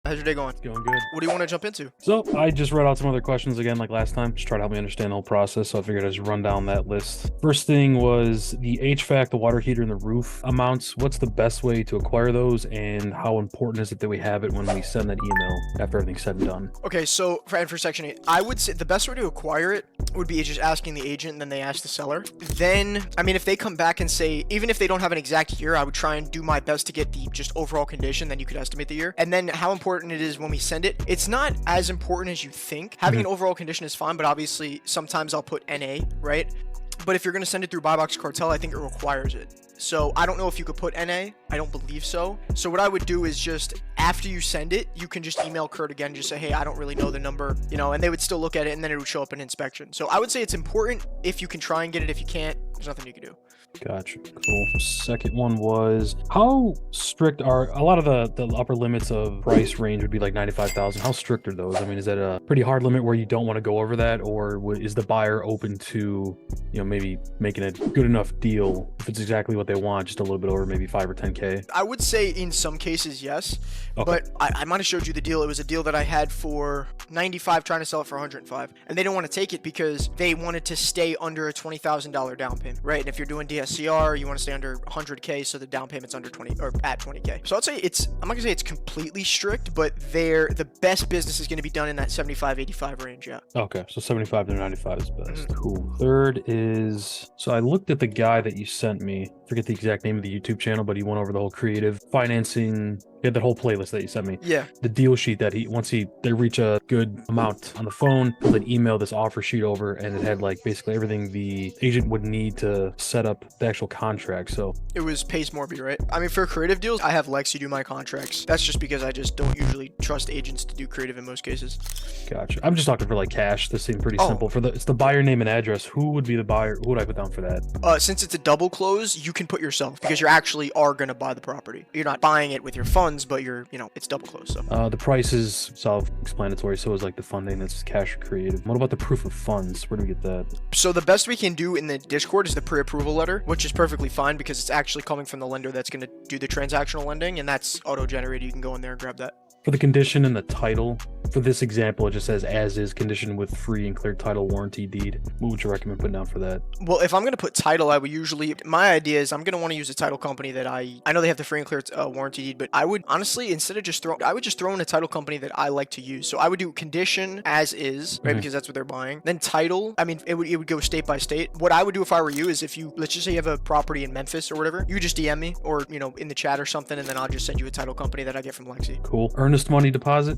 How's your day going? It's going good. What do you want to jump into? So I just read out some other questions again, like last time, just try to help me understand the whole process. So I figured I'd just run down that list. First thing was the HVAC, the water heater, and the roof amounts. What's the best way to acquire those, and how important is it that we have it when we send that email after everything's said and done? Okay, so for Section 8, I would say the best way to acquire it would be just asking the agent, and then they ask the seller. Then, I mean, if they come back and say, even if they don't have an exact year, I would try and do my best to get the just overall condition, then you could estimate the year. And then how important it is when we send it. It's not as important as you think. Having an overall condition is fine, but obviously sometimes I'll put NA, right? But if you're going to send it through Buy Box Cartel, I think it requires it. So I don't know if you could put NA. I don't believe so. So what I would do is just after you send it, you can just email Kurt again and just say, hey, I don't really know the number, and they would still look at it, and then it would show up in inspection. So I would say it's important if you can try and get it. If you can't, there's nothing you can do. Gotcha. Cool. Second one was, how strict are a lot of the upper limits of price range would be like 95,000. How strict are those? I mean, is that a pretty hard limit where you don't want to go over that, or is the buyer open to, maybe making a good enough deal if it's exactly what they want, just a little bit over maybe 5 or 10K? I would say in some cases, yes. Okay. But I might have showed you the deal. It was a deal that I had for 95, trying to sell it for 105. And they didn't want to take it because they wanted to stay under a $20,000 down payment, right? And if you're doing DSCR, you want to stay under 100K, so the down payment's under 20 or at 20K. So I'd say I'm not gonna say it's completely strict, but the best business is going to be done in that 75, 85 range, yeah. Okay, so 75 to 95 is best. Cool. Third is, so I looked at the guy that you sent me. Forget the exact name of the YouTube channel, but he went over the whole creative financing. He had that whole playlist that you sent me. Yeah. The deal sheet that they reach a good amount on the phone, he'll then email this offer sheet over, and it had like basically everything the agent would need to set up the actual contract. So it was Pace Morby, right? I mean, for creative deals, I have Lexi do my contracts. That's just because I just don't usually trust agents to do creative in most cases. Gotcha. I'm just talking for like cash. This seemed pretty simple. It's the buyer name and address. Who would be the buyer? Who would I put down for that? Since it's a double close, you can put yourself, because you actually are going to buy the property. You're not buying it with your funds, but it's double close. So the price is self-explanatory. So is like the funding. That's cash or creative. What about the proof of funds? Where do we get that? So the best we can do in the Discord is the pre-approval letter, which is perfectly fine because it's actually coming from the lender that's going to do the transactional lending, and that's auto-generated. You can go in there and grab that. For the condition and the title, for this example, it just says as is condition with free and clear title warranty deed. What would you recommend putting down for that? Well, if I'm going to put title, I would usually, my idea is I'm going to want to use a title company that I know they have the free and clear warranty deed, but I would honestly, instead of I would just throw in a title company that I like to use. So I would do condition as is, right? Because that's what they're buying. Then title, I mean, it would go state by state. What I would do if I were you is let's just say you have a property in Memphis or whatever, you just DM me or, in the chat or something, and then I'll just send you a title company that I get from Lexi. Cool. Earnest money deposit?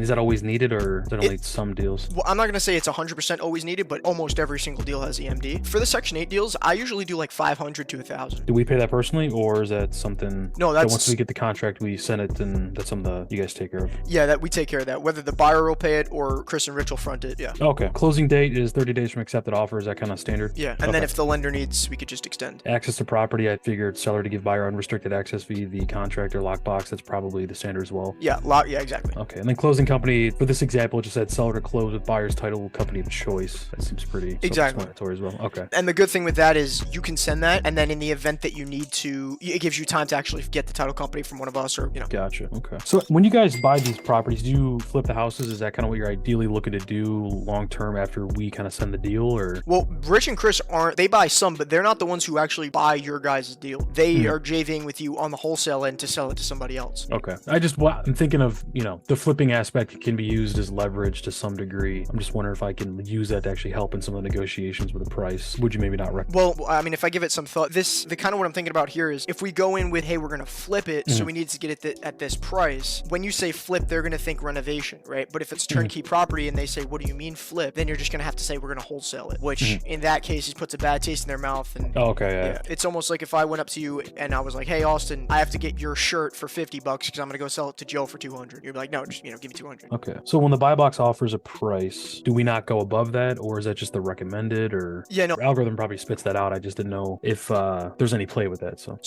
Is that always needed, or is it only some deals? Well, I'm not going to say it's 100% always needed, but almost every single deal has EMD. For the Section 8 deals, I usually do like 500 to 1,000. Do we pay that personally, or is that something that once we get the contract, we send it, and that's something that you guys take care of? Yeah, that we take care of that. Whether the buyer will pay it or Chris and Rich will front it, yeah. Okay. Closing date is 30 days from accepted offer. Is that kind of standard? Yeah, and then if the lender needs, we could just extend. Access to property, I figured seller to give buyer unrestricted access via the contract or lockbox. That's probably the standard as well. Yeah, yeah, exactly. Okay, and then closing company, for this example, it just said seller to close with buyer's title company of choice. That seems pretty self-explanatory as well. Okay. And the good thing with that is you can send that, and then in the event that you need to, it gives you time to actually get the title company from one of us, or Gotcha. Okay. So when you guys buy these properties, do you flip the houses? Is that kind of what you're ideally looking to do long term after we kind of send the deal, or? Well, Rich and Chris they buy some, but they're not the ones who actually buy your guys' deal. They are JVing with you on the wholesale end to sell it to somebody else. Okay. I'm thinking of, the flipping aspect can be used as leverage to some degree. I'm just wondering if I can use that to actually help in some of the negotiations with the price. Would you maybe not recommend? Well, I mean, if I give it some thought, the kind of what I'm thinking about here is if we go in with, hey, we're going to flip it, so we need to get it at this price. When you say flip, they're going to think renovation, right? But if it's turnkey property and they say, what do you mean flip? Then you're just going to have to say, we're going to wholesale it, which in that case, it puts a bad taste in their mouth. And yeah. It's almost like if I went up to you and I was like, hey, Austin, I have to get your shirt for $50 because I'm going to go sell it to Joe for 200. You're like, no, just, give me 200. Okay. So when the buy box offers a price, do we not go above that, or is that just the recommended, or? Yeah, no. Our algorithm probably spits that out. I just didn't know if there's any play with that. So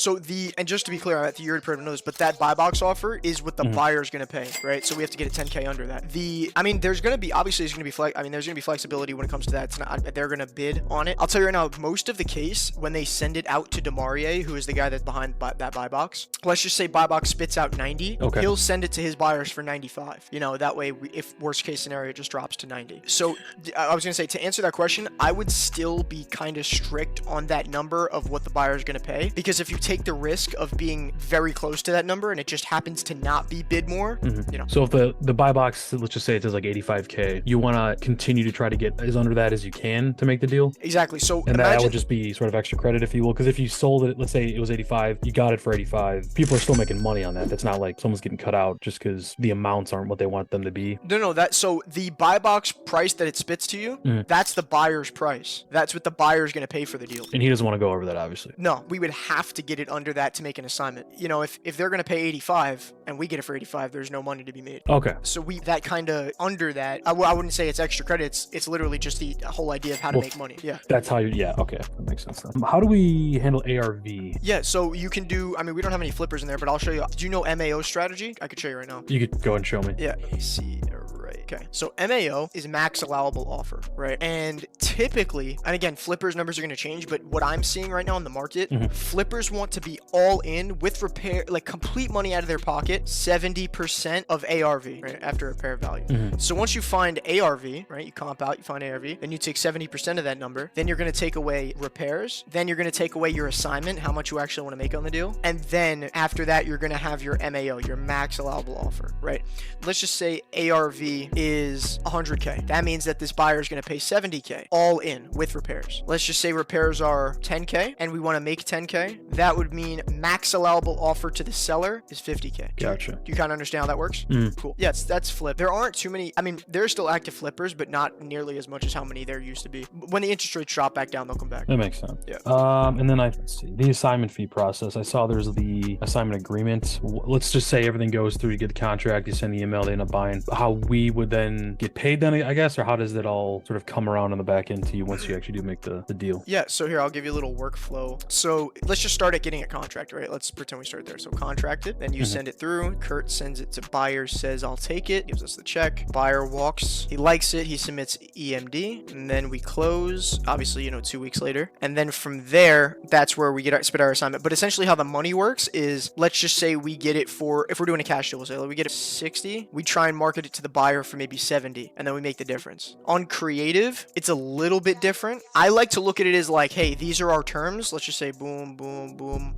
and just to be clear, I think you already pretty much know this, but that buy box offer is what the buyer's going to pay, right? So we have to get a 10K under that. There's going to be, obviously there's going to be flexibility when it comes to that. It's not, they're going to bid on it. I'll tell you right now, most of the case, when they send it out to Demarie, who is the guy that's behind that buy box, let's just say buy box spits out 90. Okay. He'll send it to his buyers for 95. You know, that way, if worst case scenario, it just drops to 90. So I was going to say, to answer that question, I would still be kind of strict on that number of what the buyer is going to pay, because if you take the risk of being very close to that number and it just happens to not be bid more, you know. So if the buy box, let's just say it says like 85K, you want to continue to try to get as under that as you can to make the deal. Exactly. So and that would just be sort of extra credit, if you will, because if you sold it, let's say it was 85, you got it for 85, people are still making money on that. That's not like someone's getting cut out just because the amounts aren't what they want them to be. No, so the buy box price that it spits to you, that's the buyer's price. That's what the buyer's going to pay for the deal. And he doesn't want to go over that, obviously. No, we would have to get it under that to make an assignment. You know, if they're going to pay 85 and we get it for 85, there's no money to be made. Okay. So that kind of under that, I wouldn't say it's extra credits. It's literally just the whole idea of how to make money. Yeah. That's how yeah, okay. That makes sense then. How do we handle ARV? Yeah, so you can do, I mean, we don't have any flippers in there, but I'll show you. Do you know MAO strategy? I could show you right now. You could go and show me. Yeah, let me see. Right. Okay. So MAO is max allowable offer, right? And typically, and again, flippers numbers are going to change, but what I'm seeing right now in the market, flippers want to be all in with repair, like complete money out of their pocket, 70% of ARV, right? After repair value. So once you find ARV, right? You comp out, you find ARV, then you take 70% of that number, then you're going to take away repairs, then you're going to take away your assignment, how much you actually want to make on the deal. And then after that, you're going to have your MAO, your max allowable offer, right? Let's just say ARV is 100K. That means that this buyer is going to pay 70K all in with repairs. Let's just say repairs are 10K and we want to make 10K. That would mean max allowable offer to the seller is 50K. Gotcha. Do you kind of understand how that works? Cool. Yeah, that's flip. There aren't too many. I mean, there's still active flippers, but not nearly as much as how many there used to be. When the interest rates drop back down, they'll come back. That makes sense. Yeah. And then let's see, the assignment fee process. I saw there's the assignment agreement. Let's just say everything goes through, you get the contract, you send the email, they end up buying. How we would then get paid then, I guess, or how does that all sort of come around on the back end to you once you actually do make the deal? Yeah, so here, I'll give you a little workflow. So let's just start at getting a contract, right? Let's pretend we start there. So contracted, then you send it through. Kurt sends it to buyer, says, I'll take it, gives us the check. Buyer walks, he likes it, he submits EMD, and then we close, obviously, 2 weeks later. And then from there, that's where we spit our assignment. But essentially how the money works is, let's just say we get it for, if we're doing a cash deal sale, we get it 60, we try and market it to the buyer for maybe 70, and then we make the difference. On creative, it's a little bit different. I like to look at it as like, hey, these are our terms. Let's just say boom, boom, boom,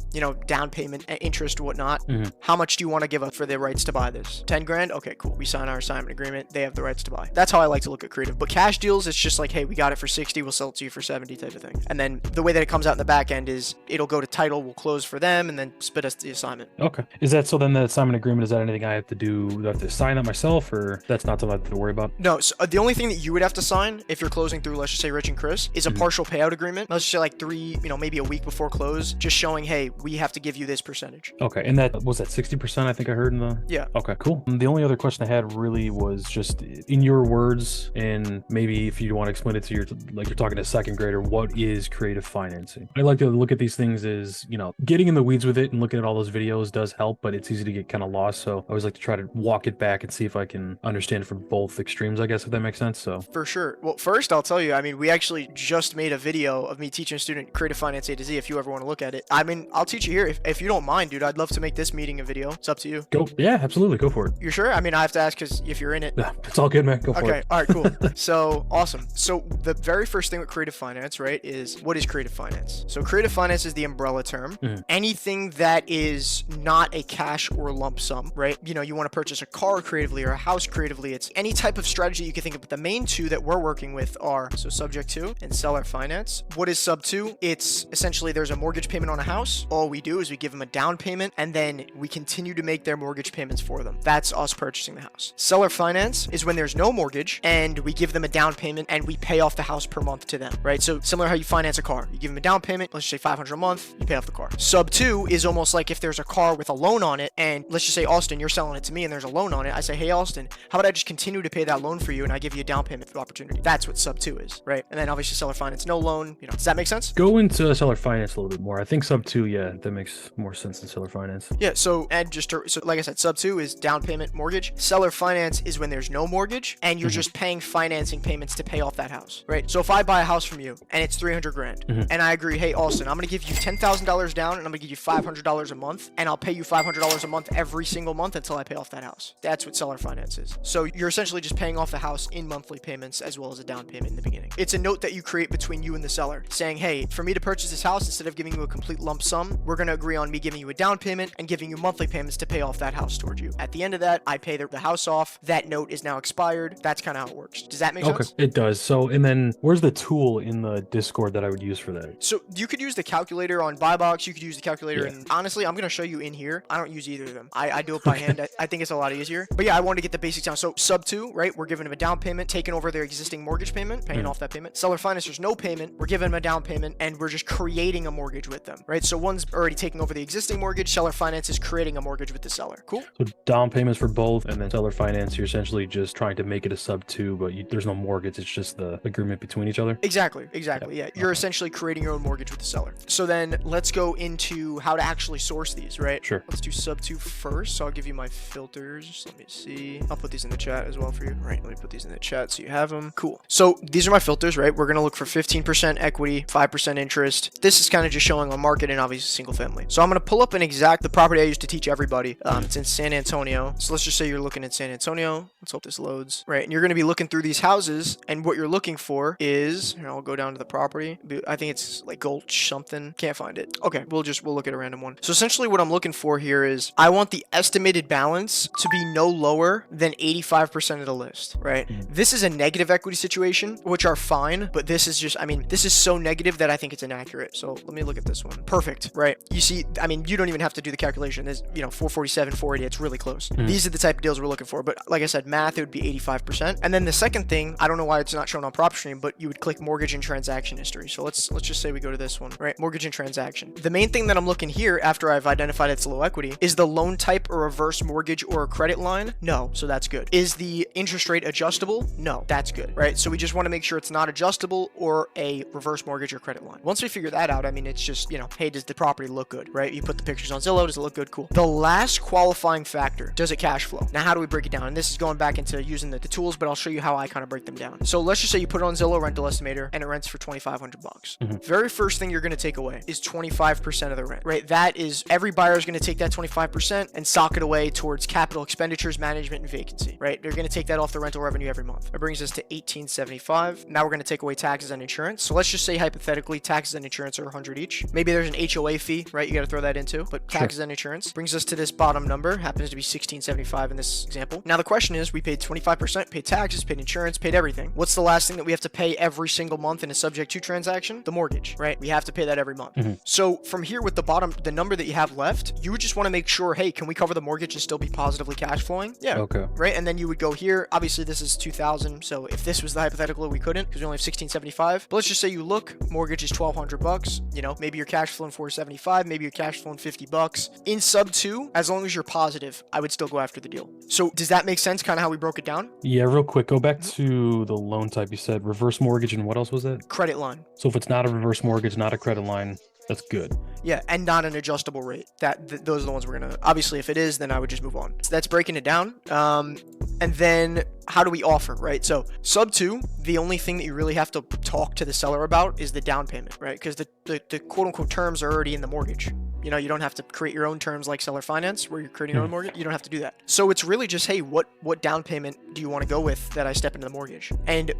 down payment, interest, whatnot. How much do you want to give up for the rights to buy this? 10 grand? Okay, cool. We sign our assignment agreement. They have the rights to buy. That's how I like to look at creative. But cash deals, it's just like, hey, we got it for 60, we'll sell it to you for 70 type of thing. And then the way that it comes out in the back end is it'll go to title, we'll close for them, and then spit us the assignment. Okay. Is that, so then the assignment agreement, is that anything I have to do? Do I have to sign that myself, or that's not something I have to worry about? No, so the only thing that you would have to sign if you're closing through, let's just say Rich and Chris, is a partial payout agreement. Let's just say like 3, maybe a week before close, just showing, hey, we have to give you this percentage. Okay. And that was that 60%, I think I heard in the... Yeah. Okay, cool. The only other question I had really was just in your words, and maybe if you want to explain it to like you're talking to a second grader, what is creative financing? I like to look at these things as, getting in the weeds with it and looking at all those videos does help, but it's easy to get kind of lost. So I always like to try to walk it back and see if I can understand from both extremes, I guess, if that makes sense. So for sure. Well, first I'll tell you, we actually just made a video of me teaching a student creative finance A to Z. If you ever want to look at it, I'll teach you here. If you don't mind, dude, I'd love to make this meeting a video. It's up to you. Go. Yeah, absolutely. Go for it. You're sure? I have to ask because if you're in it. Yeah, it's all good, man. Go for it. Okay. All right, cool. So awesome. So the very first thing with creative finance, right, is what is creative finance? So creative finance is the umbrella term. Anything that is not a cash or lump sum, right? You want to purchase a car creatively or a house creatively. It's any type of strategy you can think of. But the main two that we're working with are subject to and seller finance. What is sub to? It's essentially there's a mortgage payment on a house. All we do is we give them a down payment and then we continue to make their mortgage payments for them. That's us purchasing the house. Seller finance is when there's no mortgage and we give them a down payment and we pay off the house per month to them, right? So similar how you finance a car. You give them a down payment, let's just say $500 a month, you pay off the car. Sub 2 is almost like if there's a car with a loan on it and let's just say, Austin, you're selling it to me and there's a loan on it. I say, hey, Austin, how about I just just continue to pay that loan for you and I give you a down payment opportunity. That's what sub 2 is, right? And then obviously seller finance, no loan, does that make sense? Go into seller finance a little bit more. I think sub 2, yeah, that makes more sense than seller finance. Yeah, so like I said, sub 2 is down payment mortgage. Seller finance is when there's no mortgage and you're just paying financing payments to pay off that house, right? So if I buy a house from you and it's 300 grand and I agree, hey, Austin, I'm going to give you $10,000 down and I'm going to give you $500 a month and I'll pay you $500 a month every single month until I pay off that house. That's what seller finance is. So you're essentially just paying off the house in monthly payments as well as a down payment in the beginning. It's a note that you create between you and the seller saying, hey, for me to purchase this house, instead of giving you a complete lump sum, we're going to agree on me giving you a down payment and giving you monthly payments to pay off that house towards you. At the end of that, I pay the house off. That note is now expired. That's kind of how it works. Does that make sense? Okay, it does. So, and then where's the tool in the Discord that I would use for that? So you could use the calculator on BuyBox. You could use the calculator. And honestly, I'm going to show you in here. I don't use either of them. I do it by hand. I think it's a lot easier. But yeah, I wanted to get the basics down. So sub 2, right? We're giving them a down payment, taking over their existing mortgage payment, paying off that payment. Seller finance, there's no payment. We're giving them a down payment and we're just creating a mortgage with them, right? So one's already taking over the existing mortgage. Seller finance is creating a mortgage with the seller. Cool. So down payments for both, and then seller finance, you're essentially just trying to make it a sub 2, but there's no mortgage. It's just the agreement between each other. Exactly. Yeah. You're essentially creating your own mortgage with the seller. So then let's go into how to actually source these, right? Sure. Let's do sub 2 first. So I'll give you my filters. Let me see. I'll put these in the chat as well for you. Right. Let me put these in the chat so you have them. Cool. So these are my filters, right? We're going to look for 15% equity, 5% interest. This is kind of just showing on market and obviously single family. So I'm going to pull up the property I used to teach everybody. It's in San Antonio. So let's just say you're looking at San Antonio. Let's hope this loads. Right. And you're going to be looking through these houses and what you're looking for is, I'll go down to the property. I think it's like Gulch something. Can't find it. Okay. We'll look at a random one. So essentially what I'm looking for here is I want the estimated balance to be no lower than 85% of the list, right? This is a negative equity situation, which are fine, but this is just, this is so negative that I think it's inaccurate. So let me look at this one. Perfect, right? You see, you don't even have to do the calculation. There's, 447, 480, it's really close. These are the type of deals we're looking for. But like I said, math, it would be 85%. And then the second thing, I don't know why it's not shown on PropStream, but you would click mortgage and transaction history. So let's just say we go to this one, right? Mortgage and transaction. The main thing that I'm looking here after I've identified it's low equity is the loan type a reverse mortgage or a credit line? No. So that's good. Is the interest rate adjustable? No. That's good, right? So we just want to make sure it's not adjustable or a reverse mortgage or credit line. Once we figure that out, it's just, hey, does the property look good, right? You put the pictures on Zillow. Does it look good? Cool. The last qualifying factor, does it cash flow? Now, how do we break it down? And this is going back into using the tools, but I'll show you how I kind of break them down. So let's just say you put it on Zillow rental estimator and it rents for $2,500. Very first thing you're going to take away is 25% of the rent, right? That is, every buyer is going to take that 25% and sock it away towards capital expenditures, management, and vacancy, right? They're going to take that off the rental revenue every month. It brings us to $1,875. Now we're going to take away taxes and insurance. So let's just say hypothetically taxes and insurance are $100 each. Maybe there's an HOA fee, right? You got to throw that into, but taxes and insurance brings us to this bottom number, happens to be $1,675 in this example. Now the question is, we paid 25%, paid taxes, paid insurance, paid everything. What's the last thing that we have to pay every single month in a subject to transaction? The mortgage, right? We have to pay that every month. So from here with the number that you have left, you would just want to make sure, hey, can we cover the mortgage and still be positively cash flowing? Yeah. Okay. Right. And then you would go here. Obviously this is 2,000. So if this was the hypothetical, we couldn't because we only have 1,675. But let's just say you look, mortgage is $1,200. Maybe you're cash flowing $475. Maybe you're cash flowing $50. In sub 2, as long as you're positive, I would still go after the deal. So does that make sense? Kind of how we broke it down? Yeah. Real quick, go back to the loan type. You said reverse mortgage and what else was that? Credit line. So if it's not a reverse mortgage, not a credit line, that's good. Yeah, and not an adjustable rate. Those are the ones we're gonna. Obviously, if it is, then I would just move on. So that's breaking it down. And then how do we offer, right? So sub 2, the only thing that you really have to talk to the seller about is the down payment, right? Because the quote unquote terms are already in the mortgage. You don't have to create your own terms like seller finance where you're creating your own mortgage. You don't have to do that. So it's really just, hey, what down payment do you want to go with that I step into the mortgage? And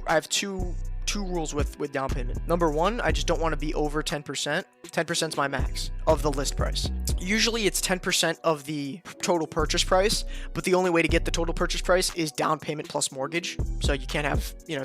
I have two rules with down payment. Number one, I just don't want to be over 10%. 10% is my max of the list price. Usually it's 10% of the total purchase price, but the only way to get the total purchase price is down payment plus mortgage. So you can't have, you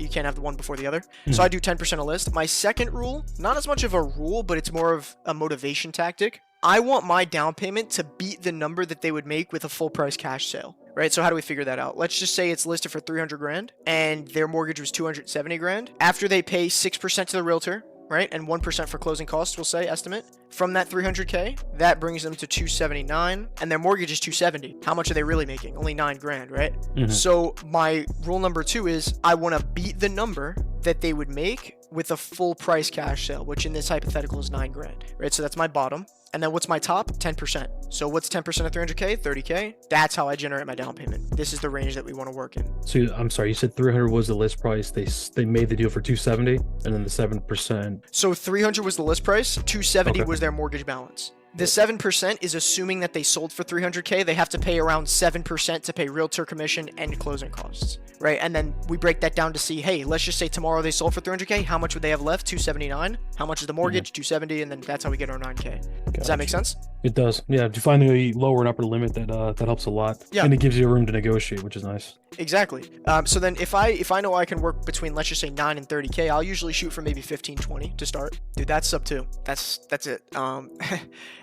can't have the one before the other. So I do 10% a list. My second rule, not as much of a rule, but it's more of a motivation tactic. I want my down payment to beat the number that they would make with a full price cash sale. Right? So how do we figure that out? Let's just say it's listed for 300 grand and their mortgage was 270 grand. After they pay 6% to the realtor, right? And 1% for closing costs, we'll say, estimate. From that 300K, that brings them to 279, and their mortgage is 270. How much are they really making? Only 9 grand, right? So my rule number 2 is I want to beat the number that they would make with a full price cash sale, which in this hypothetical is 9 grand, right? So that's my bottom. And then what's my top? 10%. So what's 10% of 300K? 30K. That's how I generate my down payment. This is the range that we want to work in. So I'm sorry, you said 300 was the list price. They made the deal for 270, and then the 7%. So 300 was the list price. 270 Okay. was their mortgage balance. The 7% is assuming that they sold for 300K. They have to pay around 7% to pay realtor commission and closing costs, right? And then we break that down to see, hey, let's just say tomorrow they sold for 300K. How much would they have left? 279. How much is the mortgage? 270. And then that's how we get our 9K. Does that make sense? It does. Yeah, to find the lower and upper limit, that helps a lot. Yeah. And it gives you room to negotiate, which is nice. Exactly. So then if I know I can work between, let's just say 9 and 30K, I'll usually shoot for maybe 15, 20 to start. Dude, that's sub 2. That's it.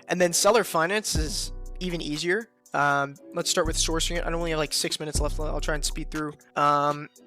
And then seller finance is even easier. Let's start with sourcing it. I only have like 6 minutes left. I'll try and speed through.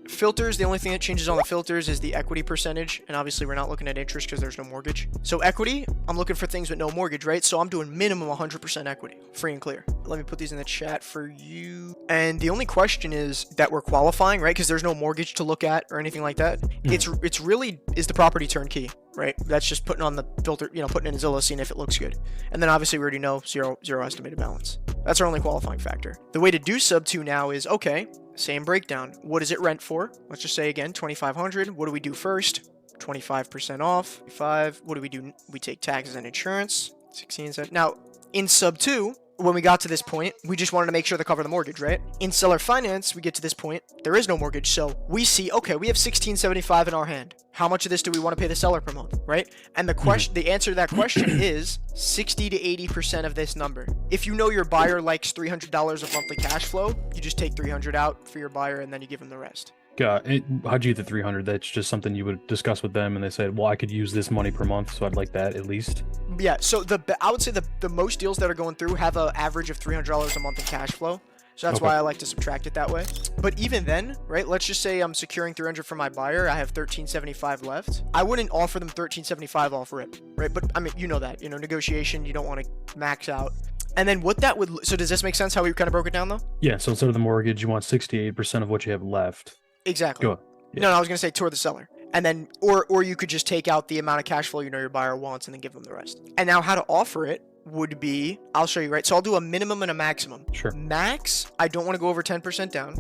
Filters, the only thing that changes on the filters is the equity percentage. And obviously we're not looking at interest because there's no mortgage. So equity, I'm looking for things with no mortgage, right? So I'm doing minimum 100% equity, free and clear. Let me put these in the chat for you. And the only question is that we're qualifying, right? Because there's no mortgage to look at or anything like that. It's really, is the property turnkey, right? That's just putting on the filter, putting in Zillow, seeing if it looks good. And then obviously we already know zero estimated balance. That's our only qualifying factor. The way to do sub 2 now is, okay, same breakdown. What does it rent for? Let's just say again, 2,500. What do we do first? 25% off. 5. What do we do? We take taxes and insurance. 16 cents. Now, in sub 2, when we got to this point, we just wanted to make sure to cover the mortgage, right? In seller finance, we get to this point, there is no mortgage. So we see, okay, we have $1,675 in our hand. How much of this do we want to pay the seller per month, right? And the question, the answer to that question is 60 to 80% of this number. If you know your buyer likes $300 of monthly cash flow, you just take 300 out for your buyer and then you give them the rest. How'd you get the 300? That's just something you would discuss with them, and they said, well, I could use this money per month, so I'd like that at least. Yeah, so I would say the most deals that are going through have an average of $300 a month in cash flow. So that's why I like to subtract it that way. But even then, right, let's just say I'm securing 300 for my buyer. I have 1375 left. I wouldn't offer them 1375 off rip, right? But I mean, you know that, negotiation, you don't want to max out. And then what that would, so does this make sense how we kind of broke it down though? Yeah, so instead of the mortgage, you want 68% of what you have left. Exactly. Go on. Yeah. No, I was going to say toward the seller. And then, or you could just take out the amount of cash flow your buyer wants and then give them the rest. And now how to offer it would be, I'll show you, right? So I'll do a minimum and a maximum. Sure. Max, I don't want to go over 10% down.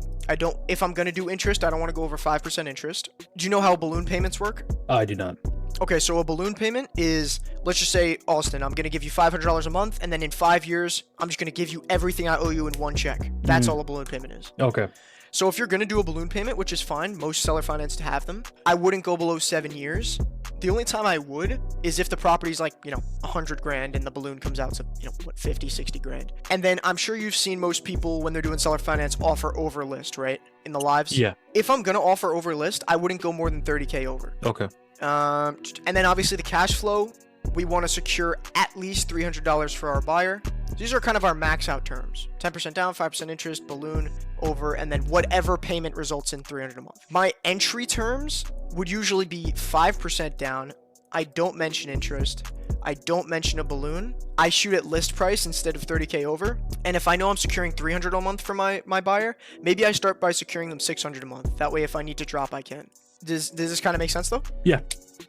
If I'm going to do interest, I don't want to go over 5% interest. Do you know how balloon payments work? I do not. Okay, so a balloon payment is, let's just say, Austin, I'm going to give you $500 a month, and then in 5 years, I'm just going to give you everything I owe you in one check. That's all a balloon payment is. Okay. So if you're going to do a balloon payment, which is fine, most seller finance to have them, I wouldn't go below 7 years. The only time I would is if the property's like, 100 grand and the balloon comes out to, 50, 60 grand. And then I'm sure you've seen most people when they're doing seller finance offer over list, right? In the lives. Yeah. If I'm going to offer over list, I wouldn't go more than 30K over. Okay. And then obviously the cash flow, we want to secure at least $300 for our buyer. These are kind of our max out terms. 10% down, 5% interest, balloon, over, and then whatever payment results in $300 a month. My entry terms would usually be 5% down. I don't mention interest. I don't mention a balloon. I shoot at list price instead of 30K over. And if I know I'm securing $300 a month for my buyer, maybe I start by securing them $600 a month. That way, if I need to drop, I can. Does this kind of make sense though? Yeah,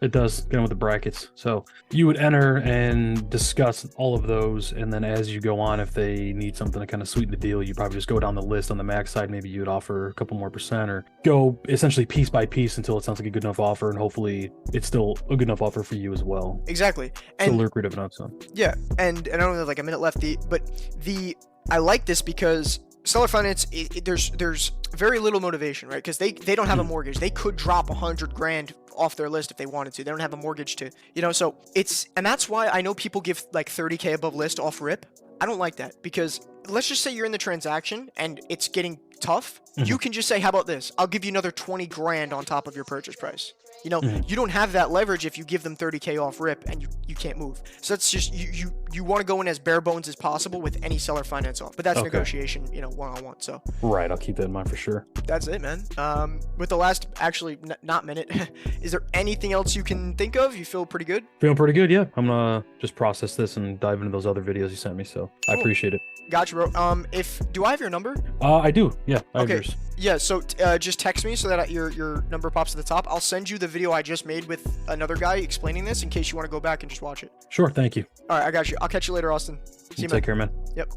it does. Going with the brackets. So you would enter and discuss all of those, and then as you go on, if they need something to kind of sweeten the deal, you probably just go down the list on the max side. Maybe you would offer a couple more percent, or go essentially piece by piece until it sounds like a good enough offer, and hopefully it's still a good enough offer for you as well. Exactly. And so lucrative enough. So yeah, and I don't have like a minute left. I like this because seller finance, there's very little motivation, right? Because they don't have a mortgage. They could drop 100 grand off their list if they wanted to. They don't have a mortgage to, so and that's why I know people give like 30K above list off rip. I don't like that, because let's just say you're in the transaction and it's getting tough, you can just say, how about this? I'll give you another 20 grand on top of your purchase price. You know, you don't have that leverage if you give them 30K off rip and you can't move. So that's just, you want to go in as bare bones as possible with any seller finance off. But that's negotiation, you know, one-on-one. So right, I'll keep that in mind for sure. that's it, man. With the last, actually, not minute, is there anything else you can think of? You feel pretty good? Feeling pretty good, yeah. I'm gonna just process this and dive into those other videos you sent me, so I appreciate it. Gotcha, bro. Do I have your number? I do, yeah. I have Okay. yours. Yeah, so just text me so that your number pops at the top. I'll send you the video I just made with another guy explaining this in case you want to go back and just watch it. Sure, thank you. All right, I got you. I'll catch you later, Austin. See you, man. Take care, man. Yep.